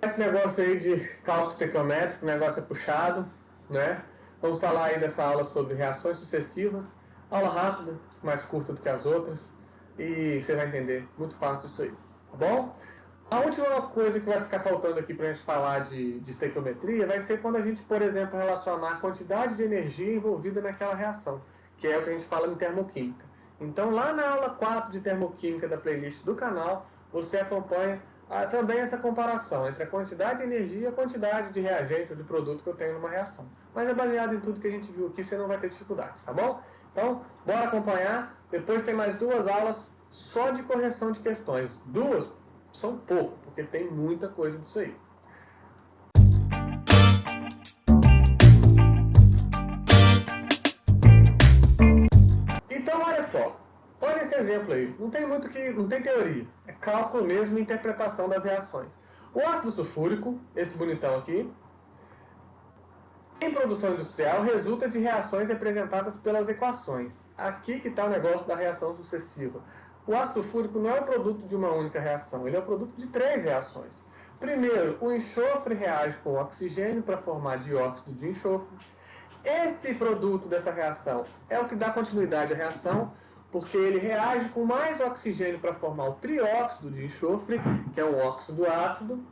Esse negócio aí de cálculo estequiométrico, o negócio é puxado, né? Vamos falar aí dessa aula sobre reações sucessivas. Aula rápida, mais curta do que as outras. E você vai entender muito fácil isso aí, tá bom? A última coisa que vai ficar faltando aqui para a gente falar de estequiometria vai ser quando a gente, por exemplo, relacionar a quantidade de energia envolvida naquela reação, que é o que a gente fala em termoquímica. Então, lá na aula 4 de termoquímica da playlist do canal, você acompanha também essa comparação entre a quantidade de energia e a quantidade de reagente ou de produto que eu tenho numa reação. Mas é baseado em tudo que a gente viu aqui, você não vai ter dificuldades, tá bom? Então, bora acompanhar. Depois tem mais 2 aulas só de correção de questões. 2 são pouco, porque tem muita coisa disso aí. Então, olha só. Olha esse exemplo aí. Não tem muito que... não tem teoria. É cálculo mesmo e interpretação das reações. O ácido sulfúrico, esse bonitão aqui, em produção industrial, resulta de reações representadas pelas equações. Aqui que está o negócio da reação sucessiva. O ácido sulfúrico não é o produto de uma única reação, ele é o produto de 3 reações. Primeiro, o enxofre reage com o oxigênio para formar dióxido de enxofre. Esse produto dessa reação é o que dá continuidade à reação, porque ele reage com mais oxigênio para formar o trióxido de enxofre, que é um óxido ácido,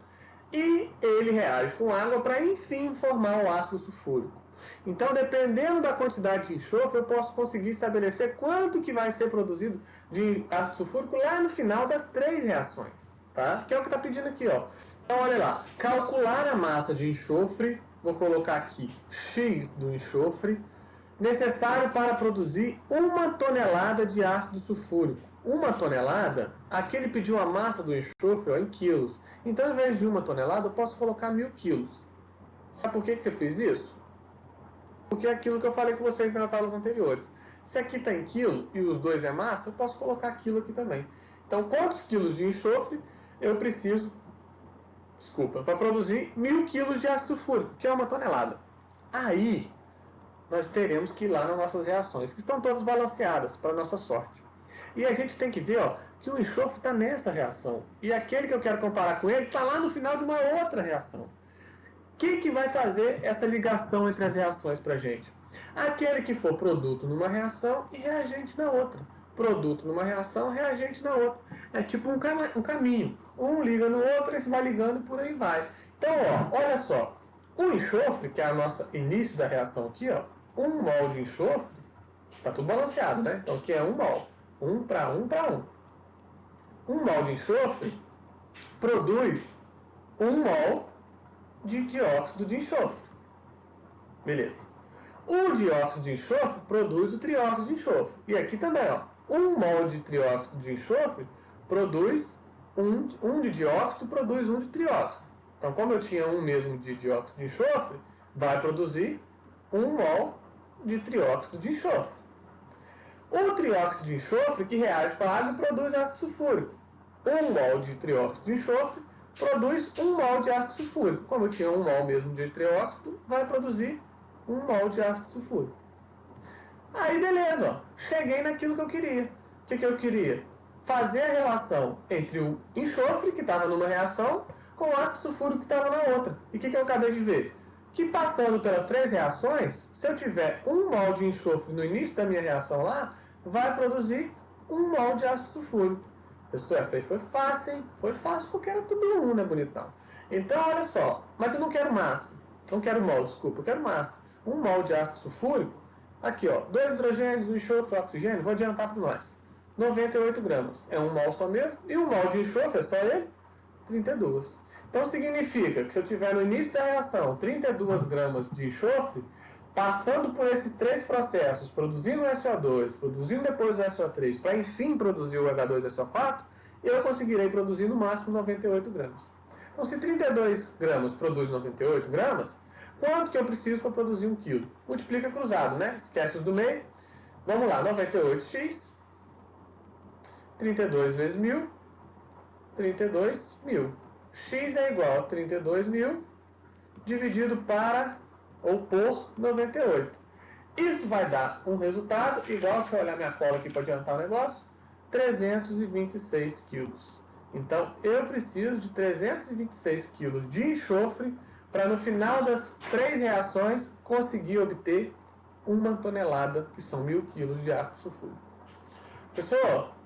e ele reage com água para, enfim, formar o ácido sulfúrico. Então, dependendo da quantidade de enxofre, eu posso conseguir estabelecer quanto que vai ser produzido de ácido sulfúrico lá no final das 3 reações, tá? Que é o que está pedindo aqui, ó. Então, olha lá, calcular a massa de enxofre, vou colocar aqui X do enxofre, necessário para produzir 1 tonelada de ácido sulfúrico. 1 tonelada, aqui ele pediu a massa do enxofre ó, em quilos. Então, ao invés de 1 tonelada, eu posso colocar 1000 quilos. Sabe por que eu fiz isso? Porque é aquilo que eu falei com vocês nas aulas anteriores. Se aqui está em quilo e os 2 é massa, eu posso colocar quilo aqui também. Então, quantos quilos de enxofre eu preciso, para produzir 1000 quilos de ácido sulfúrico, que é 1 tonelada. Aí, nós teremos que ir lá nas nossas reações, que estão todas balanceadas, para nossa sorte. E a gente tem que ver ó, que o enxofre está nessa reação. E aquele que eu quero comparar com ele está lá no final de uma outra reação. O que vai fazer essa ligação entre as reações para a gente? Aquele que for produto numa reação e reagente na outra. Produto numa reação, reagente na outra. É tipo um caminho. Um liga no outro, esse vai ligando e por aí vai. Então, ó, olha só. O enxofre, que é o nosso início da reação aqui, ó, 1 mol de enxofre, está tudo balanceado, né? Então, aqui é 1 mol. 1 para 1 para 1. 1 mol de enxofre produz 1 mol de dióxido de enxofre. Beleza. O dióxido de enxofre produz o trióxido de enxofre. E aqui também, ó, 1 mol de trióxido de enxofre produz 1 de dióxido, produz 1 de trióxido. Então, como eu tinha 1 mesmo de dióxido de enxofre, vai produzir 1 mol de trióxido de enxofre. O trióxido de enxofre, que reage com a água, produz ácido sulfúrico. 1 mol de trióxido de enxofre produz 1 mol de ácido sulfúrico. Como eu tinha 1 mol mesmo de trióxido, vai produzir 1 mol de ácido sulfúrico. Aí, beleza, ó, cheguei naquilo que eu queria. O que eu queria? Fazer a relação entre o enxofre, que estava numa reação, com o ácido sulfúrico que estava na outra. E o que eu acabei de ver? Que passando pelas 3 reações, se eu tiver 1 mol de enxofre no início da minha reação lá, vai produzir 1 mol de ácido sulfúrico. Pessoal, essa aí foi fácil, hein? Foi fácil porque era tudo 1, né, bonitão? Então, olha só. Mas eu não quero massa. Não quero mol, desculpa. Eu quero massa. 1 mol de ácido sulfúrico. Aqui, ó. 2 hidrogênios, 1 enxofre, oxigênio. Vou adiantar para nós. 98 gramas. É 1 mol só mesmo. E 1 mol de enxofre é só ele? 32. Então, significa que se eu tiver no início da reação 32 gramas de enxofre, passando por esses 3 processos, produzindo o SO2, produzindo depois o SO3, para enfim produzir o H2SO4, eu conseguirei produzir no máximo 98 gramas. Então, se 32 gramas produz 98 gramas, quanto que eu preciso para produzir 1 kg? Multiplica cruzado, né? Esquece os do meio. Vamos lá, 98x, 32 vezes 1000, 32.000. X é igual a 32.000 dividido para ou por 98. Isso vai dar um resultado igual, deixa eu olhar minha cola aqui para adiantar o negócio, 326 quilos. Então, eu preciso de 326 kg de enxofre para, no final das 3 reações, conseguir obter 1 tonelada, que são 1.000 kg de ácido sulfúrico. Pessoal,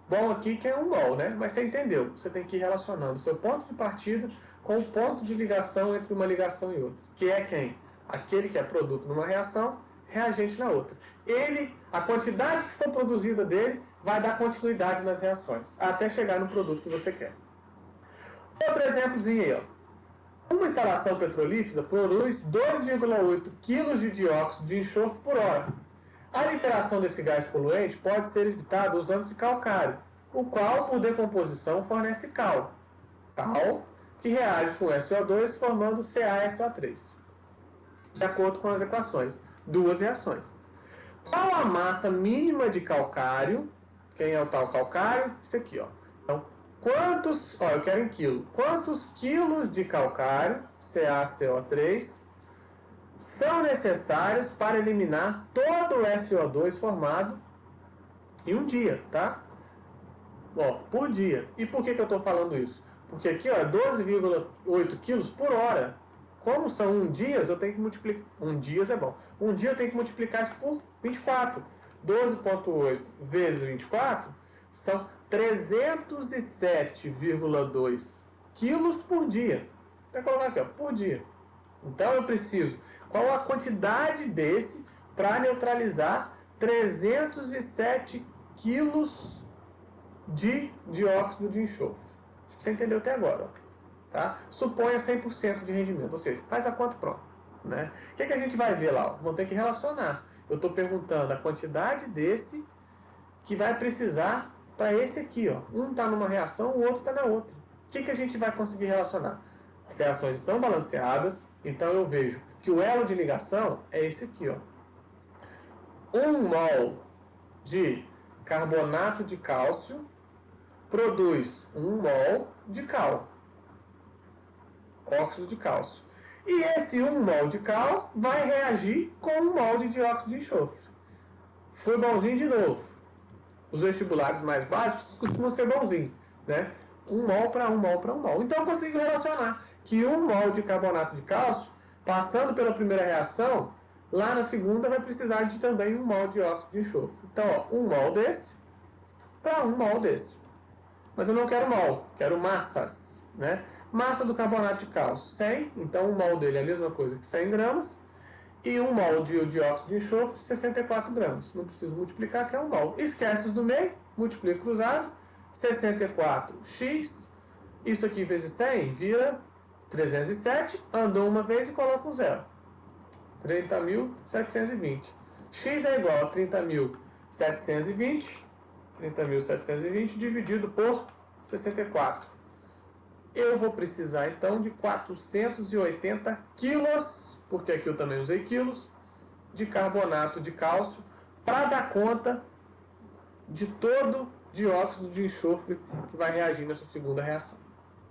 bom aqui que é 1 mol, né? Mas você entendeu. Você tem que ir relacionando o seu ponto de partida com o ponto de ligação entre uma ligação e outra. Que é quem? Aquele que é produto numa reação, reagente na outra. A quantidade que for produzida dele, vai dar continuidade nas reações, até chegar no produto que você quer. Outro exemplozinho aí, ó. Uma instalação petrolífera produz 2,8 kg de dióxido de enxofre por hora. A liberação desse gás poluente pode ser evitada usando-se calcário, o qual, por decomposição, fornece cal. Cal, que reage com SO2 formando CaSO3. De acordo com as equações. 2 reações. Qual a massa mínima de calcário? Quem é o tal calcário? Isso aqui, ó. Então, eu quero em quilo. Quantos quilos de calcário, CaCO3, são necessários para eliminar todo o SO2 formado em um dia, tá? Ó, por dia. E por que eu estou falando isso? Porque aqui, ó, 12,8 quilos por hora. Como são 1 dias, eu tenho que multiplicar. 1 dias é bom. 1 dia eu tenho que multiplicar isso por 24. 12,8 vezes 24 são 307,2 quilos por dia. Vou colocar aqui, ó, por dia. Então eu preciso. Qual a quantidade desse para neutralizar 307 quilos de dióxido de enxofre? Acho que você entendeu até agora, ó. Tá? Suponha 100% de rendimento, ou seja, faz a conta pronta. Né? O que a gente vai ver lá? Vamos ter que relacionar. Eu estou perguntando a quantidade desse que vai precisar para esse aqui. Ó. Um está numa reação, o outro está na outra. O que a gente vai conseguir relacionar? As reações estão balanceadas, então eu vejo que o elo de ligação é esse aqui. Ó. 1 mol de carbonato de cálcio produz 1 mol de cal. Óxido de cálcio. E esse 1 mol de cal vai reagir com 1 mol de dióxido de enxofre. Foi bonzinho de novo. Os vestibulares mais básicos costumam ser bonzinhos, né? 1 mol para 1 mol para 1 mol. Então eu consigo relacionar que 1 mol de carbonato de cálcio, passando pela primeira reação, lá na segunda vai precisar de também 1 mol de óxido de enxofre. Então, ó, 1 mol desse para 1 mol desse. Mas eu não quero mol, quero massas, né? Massa do carbonato de cálcio, 100. Então, 1 mol dele é a mesma coisa que 100 gramas. E 1 mol de dióxido de enxofre, 64 gramas. Não preciso multiplicar, que é 1 mol. Esquece os do meio, multiplica cruzado. 64x. Isso aqui vezes 100 vira 307. Andou uma vez e coloca um zero. 30.720. X é igual a 30.720. 30.720 dividido por 64. Eu vou precisar, então, de 480 quilos, porque aqui eu também usei quilos, de carbonato de cálcio, para dar conta de todo dióxido de enxofre que vai reagir nessa segunda reação.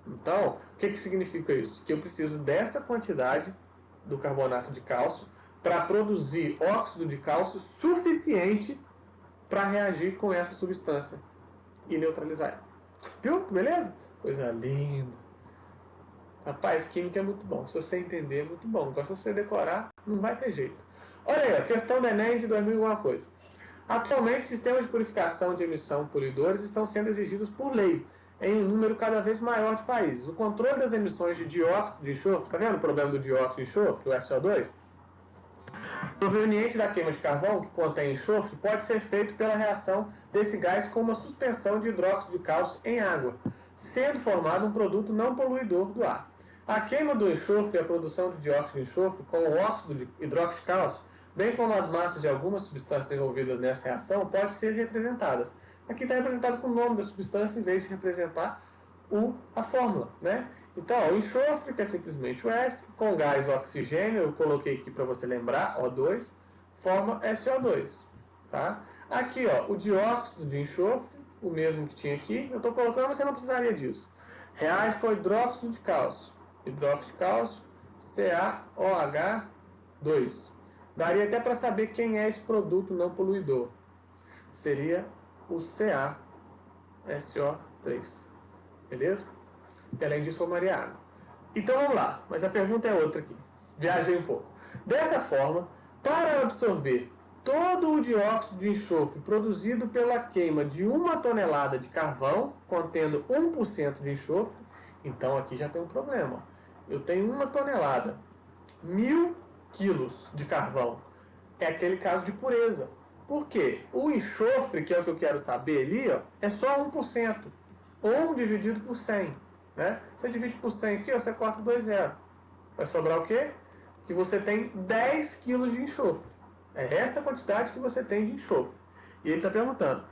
Então, o que significa isso? Que eu preciso dessa quantidade do carbonato de cálcio para produzir óxido de cálcio suficiente para reagir com essa substância e neutralizar ela. Viu? Beleza? Coisa linda. Rapaz, química é muito bom. Se você entender, é muito bom. Agora, se você decorar, não vai ter jeito. Olha aí, a questão do Enem de 2000 alguma coisa. Atualmente, sistemas de purificação de emissão polidores estão sendo exigidos por lei em um número cada vez maior de países. O controle das emissões de dióxido de enxofre, tá vendo o problema do dióxido de enxofre, o SO2? Proveniente da queima de carvão, que contém enxofre, pode ser feito pela reação desse gás com uma suspensão de hidróxido de cálcio em água, sendo formado um produto não poluidor do ar. A queima do enxofre e a produção de dióxido de enxofre com o óxido de hidróxido de cálcio, bem como as massas de algumas substâncias envolvidas nessa reação, podem ser representadas. Aqui está representado com o nome da substância em vez de representar a fórmula, né? Então, ó, o enxofre, que é simplesmente o S, com gás oxigênio, eu coloquei aqui para você lembrar, O2, forma SO2. Tá? Aqui, ó, o dióxido de enxofre, o mesmo que tinha aqui, eu estou colocando, mas você não precisaria disso. Reage com hidróxido de cálcio. Hidróxido de cálcio, CaOH2. Daria até para saber quem é esse produto não poluidor. Seria o CaSO3. beleza? E além disso, formaria água. Então vamos lá, mas a pergunta é outra aqui. Viajei um pouco. Dessa forma, para absorver todo o dióxido de enxofre produzido pela queima de 1 tonelada de carvão, contendo 1% de enxofre, então aqui já tem um problema. Eu tenho 1 tonelada, 1000 quilos de carvão. É aquele caso de pureza. Por quê? O enxofre, que é o que eu quero saber ali, ó, é só 1%. 1 dividido por 100. Né? Você divide por 100 aqui, ó, você corta 2 zeros. Vai sobrar o quê? Que você tem 10 quilos de enxofre. É essa quantidade que você tem de enxofre. E ele está perguntando,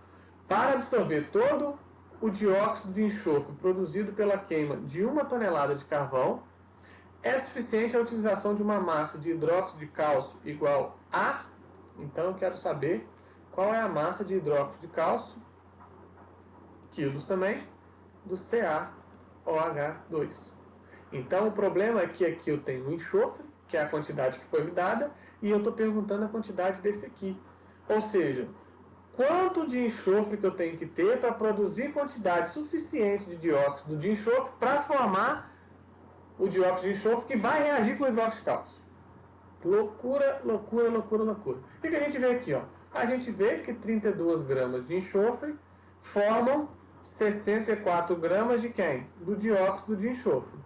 para absorver todo o dióxido de enxofre produzido pela queima de 1 tonelada de carvão, é suficiente a utilização de uma massa de hidróxido de cálcio igual a... Então eu quero saber qual é a massa de hidróxido de cálcio, quilos também, do CaOH2. Então o problema é que aqui eu tenho o enxofre, que é a quantidade que foi me dada, e eu estou perguntando a quantidade desse aqui. Ou seja, quanto de enxofre que eu tenho que ter para produzir quantidade suficiente de dióxido de enxofre para formar o dióxido de enxofre que vai reagir com o hidróxido de cálcio. Loucura, loucura, loucura, loucura. O que a gente vê aqui? Ó? A gente vê que 32 gramas de enxofre formam 64 gramas de quem? Do dióxido de enxofre.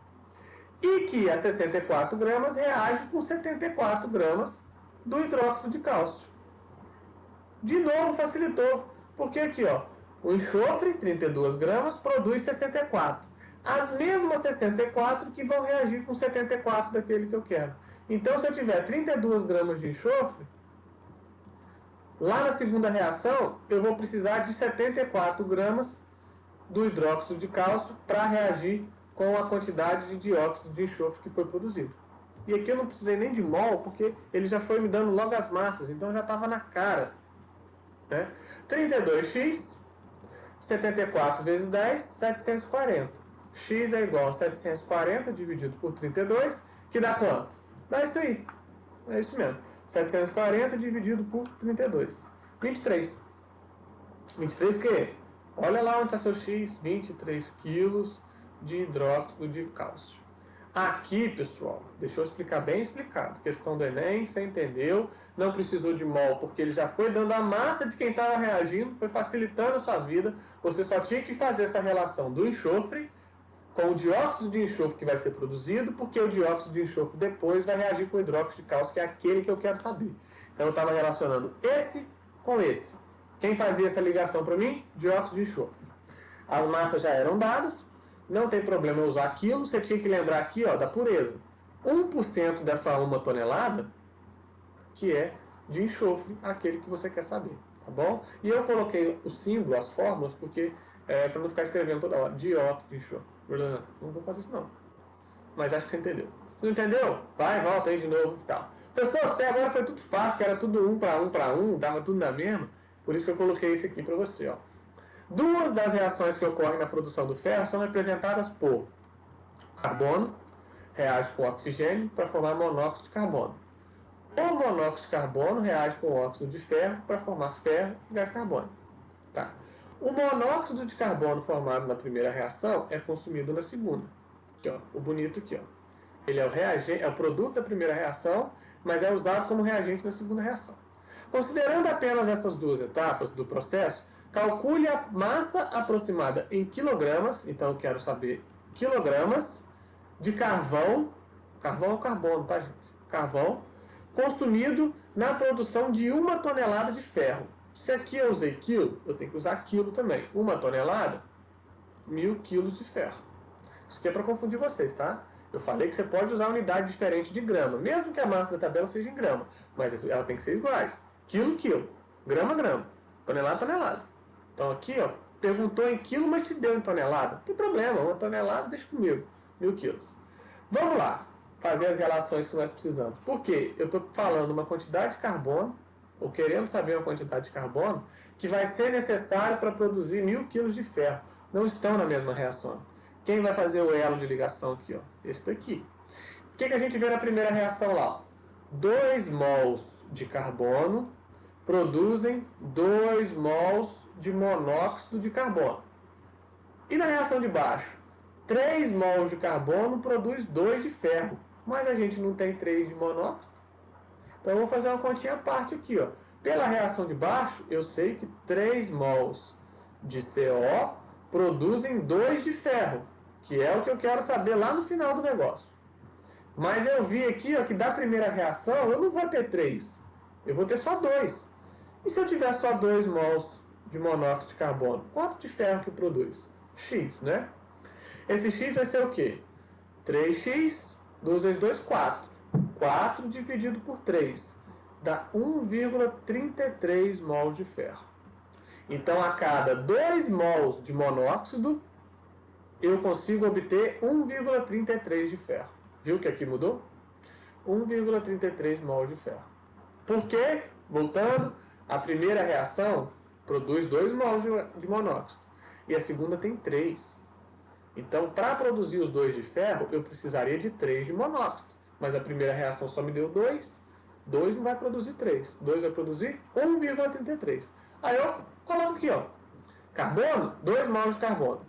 E que a 64 gramas reage com 74 gramas do hidróxido de cálcio. De novo facilitou, porque aqui, ó, o enxofre, 32 gramas, produz 64. As mesmas 64 que vão reagir com 74 daquele que eu quero. Então, se eu tiver 32 gramas de enxofre, lá na segunda reação, eu vou precisar de 74 gramas do hidróxido de cálcio para reagir com a quantidade de dióxido de enxofre que foi produzido. E aqui eu não precisei nem de mol, porque ele já foi me dando logo as massas, então já estava na cara. Né? 32x, 74 vezes 10, 740. X é igual a 740 dividido por 32, que dá quanto? Dá isso aí. É isso mesmo. 740 dividido por 32. 23. 23 o quê? Olha lá onde está seu X. 23 quilos de hidróxido de cálcio. Aqui, pessoal, deixa eu explicar bem explicado. Questão do Enem, você entendeu? Não precisou de mol, porque ele já foi dando a massa de quem estava reagindo, foi facilitando a sua vida. Você só tinha que fazer essa relação do enxofre com o dióxido de enxofre que vai ser produzido, porque o dióxido de enxofre depois vai reagir com o hidróxido de cálcio, que é aquele que eu quero saber. Então eu estava relacionando esse com esse. Quem fazia essa ligação para mim? Dióxido de enxofre. As massas já eram dadas, não tem problema eu usar aquilo, você tinha que lembrar aqui, ó, da pureza. 1% dessa 1 tonelada, que é de enxofre, aquele que você quer saber, tá bom? E eu coloquei o símbolo, as fórmulas, porque para não ficar escrevendo toda hora, dióxido de enxofre. Não vou fazer isso não. Mas acho que você entendeu. Você não entendeu? Vai, volta aí de novo e tal. Professor, até agora foi tudo fácil, que era tudo 1 para 1 para 1, dava tudo na mesma. Por isso que eu coloquei isso aqui para você, ó. Duas das reações que ocorrem na produção do ferro são representadas por carbono, reage com oxigênio para formar monóxido de carbono. O monóxido de carbono reage com óxido de ferro para formar ferro e gás carbônico. Tá. O monóxido de carbono formado na primeira reação é consumido na segunda. Aqui, ó, o bonito aqui, ó. Ele é o reagente, é o produto da primeira reação, mas é usado como reagente na segunda reação. Considerando apenas essas duas etapas do processo, calcule a massa aproximada em quilogramas, então eu quero saber quilogramas de carvão, carvão é carbono, tá, gente? Carvão, consumido na produção de 1 tonelada de ferro. Se aqui eu usei quilo, eu tenho que usar quilo também. 1 tonelada, 1000 quilos de ferro. Isso aqui é para confundir vocês, tá? Eu falei que você pode usar unidade diferente de grama, mesmo que a massa da tabela seja em grama, mas ela tem que ser iguais. Quilo, quilo, grama, grama, tonelada, tonelada. Então aqui, ó, perguntou em quilo, mas te deu em tonelada. Não tem problema, 1 tonelada, deixa comigo, 1000 quilos. Vamos lá, fazer as relações que nós precisamos. Por quê? Eu estou falando uma quantidade de carbono, ou querendo saber uma quantidade de carbono, que vai ser necessário para produzir 1000 quilos de ferro. Não estão na mesma reação. Quem vai fazer o elo de ligação aqui? Ó? Esse daqui. O que a gente vê na primeira reação lá? 2 mols de carbono produzem 2 mols de monóxido de carbono. E na reação de baixo? 3 mols de carbono produz 2 de ferro, mas a gente não tem 3 de monóxido. Então eu vou fazer uma continha à parte aqui, ó. Pela reação de baixo, eu sei que 3 mols de CO produzem 2 de ferro, que é o que eu quero saber lá no final do negócio. Mas eu vi aqui, ó, que da primeira reação eu não vou ter 3, eu vou ter só 2. E se eu tiver só 2 mols de monóxido de carbono, quanto de ferro que produz? X, né? Esse X vai ser o quê? 3x, 2 vezes 2, 4. 4 dividido por 3 dá 1,33 mols de ferro. Então, a cada 2 mols de monóxido, eu consigo obter 1,33 de ferro. Viu que aqui mudou? 1,33 mols de ferro. Por quê? Voltando, a primeira reação produz 2 mols de monóxido e a segunda tem 3. Então, para produzir os 2 de ferro, eu precisaria de 3 de monóxido. Mas a primeira reação só me deu 2. 2 não vai produzir 3. 2 vai produzir 1,33. Aí eu coloco aqui, ó, carbono, 2 mols de carbono.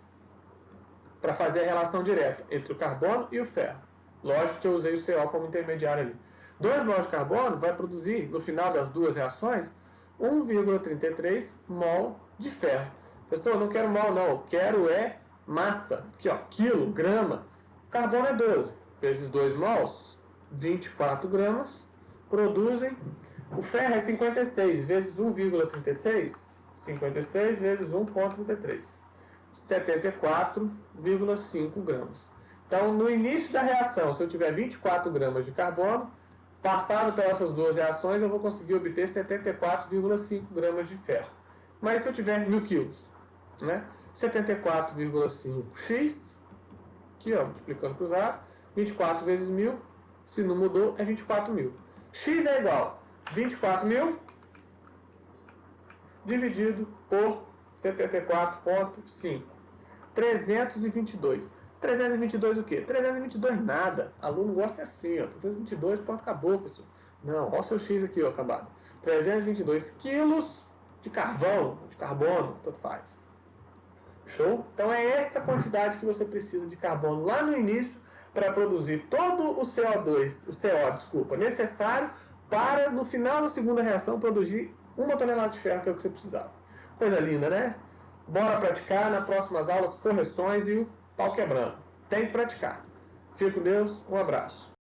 Para fazer a relação direta entre o carbono e o ferro. Lógico que eu usei o CO como intermediário ali. 2 mols de carbono vai produzir, no final das duas reações, 1,33 mol de ferro. Pessoal, eu não quero mol não, eu quero é massa. Aqui, ó, quilo, grama. Carbono é 12 vezes 2 mols, 24 gramas, produzem. O ferro é 56 vezes 1,36, 56 vezes 1,33, 74,5 gramas. Então, no início da reação, se eu tiver 24 gramas de carbono, passado pelas duas reações, eu vou conseguir obter 74,5 gramas de ferro. Mas se eu tiver 1.000 quilos, né? 74,5x, aqui, ó, multiplicando cruzado, 24 vezes 1.000, se não mudou, é 24.000. X é igual a 24.000 dividido por 74,5. 322. 322 o quê? 322 nada. Aluno gosta assim, ó. 322, pronto, acabou, professor. Não, olha o seu X aqui, ó, acabado. 322 quilos de carvão, de carbono, tanto faz. Show? Então é essa quantidade que você precisa de carbono lá no início para produzir todo o CO2, necessário para, no final da segunda reação, produzir 1 tonelada de ferro, que é o que você precisava. Coisa linda, né? Bora praticar nas próximas aulas correções e o pau quebrando. Tem que praticar. Fique com Deus, um abraço.